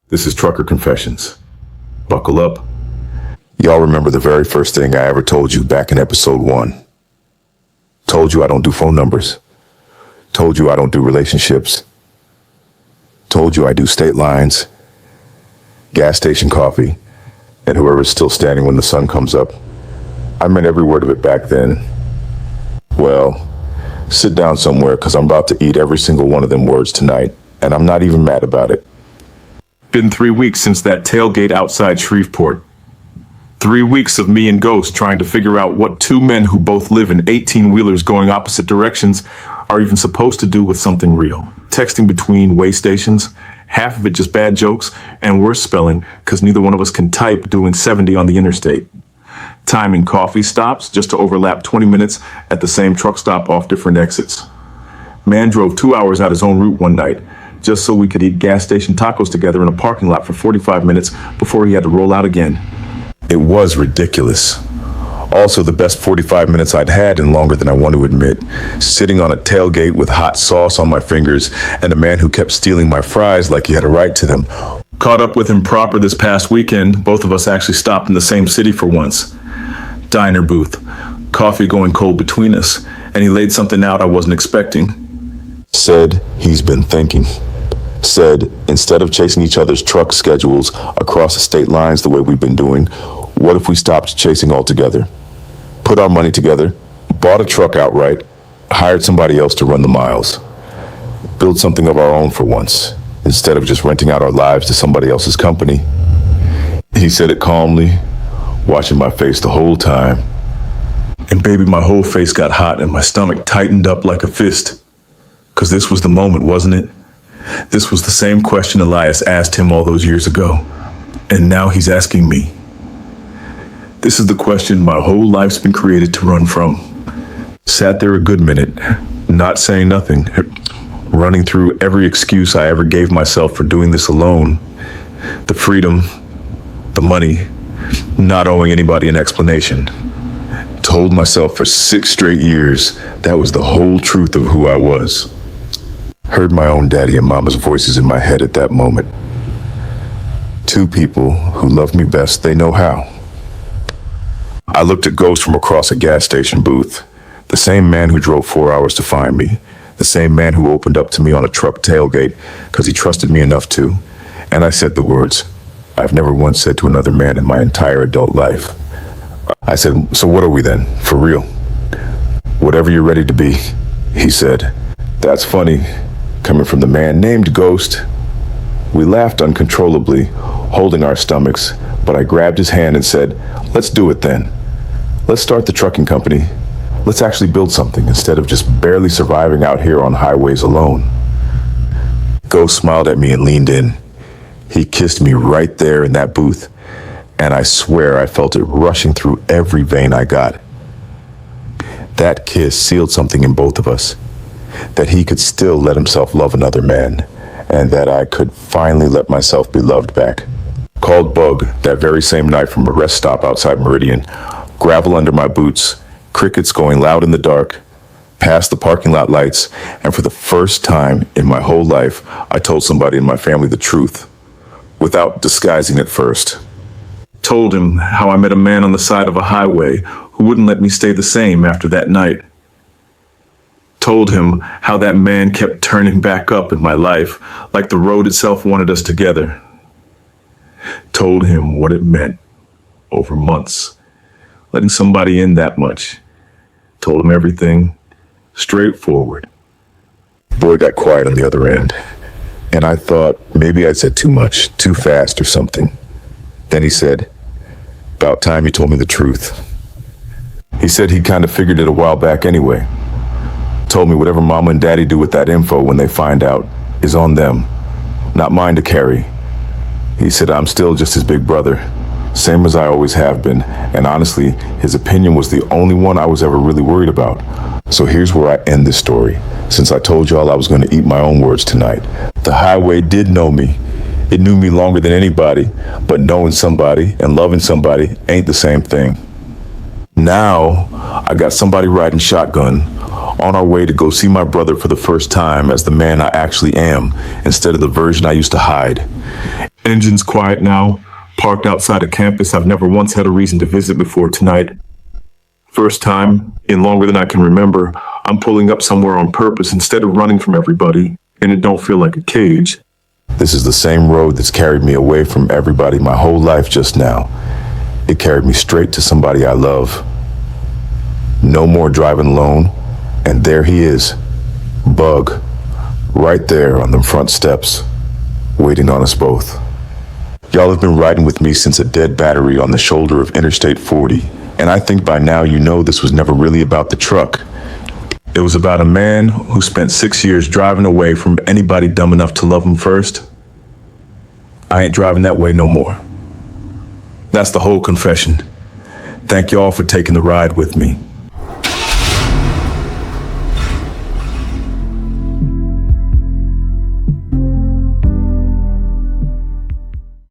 This is Trucker Confessions. Buckle up. Y'all remember the very first thing I ever told you back in episode 1. Told you I don't do phone numbers. Told you I don't do relationships. Told you I do state lines, gas station coffee, and whoever's still standing when the sun comes up. I meant every word of it back then. Well, sit down somewhere because I'm about to eat every single one of them words tonight, and I'm not even mad about it. Been 3 weeks since that tailgate outside Shreveport. 3 weeks of me and Ghost trying to figure out what two men who both live in 18-wheelers going opposite directions are even supposed to do with something real. Texting between way stations, half of it just bad jokes and worse spelling because neither one of us can type doing 70 on the interstate. Timing coffee stops just to overlap 20 minutes at the same truck stop off different exits. Man drove 2 hours out his own route one night just so we could eat gas station tacos together in a parking lot for 45 minutes before he had to roll out again. It was ridiculous. Also, the best 45 minutes I'd had in longer than I want to admit, sitting on a tailgate with hot sauce on my fingers and a man who kept stealing my fries like he had a right to them. Caught up with him proper this past weekend. Both of us actually stopped in the same city for once. Diner booth, coffee going cold between us, and he laid something out I wasn't expecting. Said he's been thinking. Said, instead of chasing each other's truck schedules across the state lines the way we've been doing, what if we stopped chasing altogether? Put our money together, bought a truck outright, hired somebody else to run the miles. Build something of our own for once, instead of just renting out our lives to somebody else's company. He said it calmly, watching my face the whole time. And baby, my whole face got hot and my stomach tightened up like a fist. 'Cause this was the moment, wasn't it? This was the same question Elias asked him all those years ago. And now he's asking me. This is the question my whole life's been created to run from. Sat there a good minute, not saying nothing, running through every excuse I ever gave myself for doing this alone. The freedom, the money, not owing anybody an explanation. Told myself for 6 straight years that was the whole truth of who I was. Heard my own daddy and mama's voices in my head at that moment. Two people who love me best they know how. I looked at Ghost from across a gas station booth. The same man who drove 4 hours to find me. The same man who opened up to me on a truck tailgate because he trusted me enough to. And I said the words I've never once said to another man in my entire adult life. I said, so what are we then, for real? Whatever you're ready to be, he said. That's funny, coming from the man named Ghost. We laughed uncontrollably, holding our stomachs, but I grabbed his hand and said, let's do it then. Let's start the trucking company. Let's actually build something instead of just barely surviving out here on highways alone. Ghost smiled at me and leaned in. He kissed me right there in that booth, and I swear I felt it rushing through every vein I got. That kiss sealed something in both of us, that he could still let himself love another man, and that I could finally let myself be loved back. Called Bug that very same night from a rest stop outside Meridian, gravel under my boots, crickets going loud in the dark, past the parking lot lights, and for the first time in my whole life, I told somebody in my family the truth, without disguising it first. Told him how I met a man on the side of a highway who wouldn't let me stay the same after that night. Told him how that man kept turning back up in my life, like the road itself wanted us together. Told him what it meant over months, letting somebody in that much. Told him everything straightforward. Boy got quiet on the other end, and I thought maybe I'd said too much, too fast or something. Then he said, about time you told me the truth. He said he'd kind of figured it a while back anyway. Told me whatever mama and daddy do with that info when they find out is on them, not mine to carry. He said I'm still just his big brother, same as I always have been, and honestly, his opinion was the only one I was ever really worried about. So here's where I end this story, since I told y'all I was going to eat my own words tonight. The highway did know me. It knew me longer than anybody, but knowing somebody and loving somebody ain't the same thing. Now, I got somebody riding shotgun on our way to go see my brother for the first time as the man I actually am, instead of the version I used to hide. Engine's quiet now, parked outside a campus I've never once had a reason to visit before tonight. First time, in longer than I can remember, I'm pulling up somewhere on purpose instead of running from everybody, and it don't feel like a cage. This is the same road that's carried me away from everybody my whole life just now. It carried me straight to somebody I love. No more driving alone, and there he is, Bug, right there on the front steps, waiting on us both. Y'all have been riding with me since a dead battery on the shoulder of Interstate 40, and I think by now you know this was never really about the truck. It was about a man who spent 6 years driving away from anybody dumb enough to love him first. I ain't driving that way no more. That's the whole confession. Thank y'all for taking the ride with me.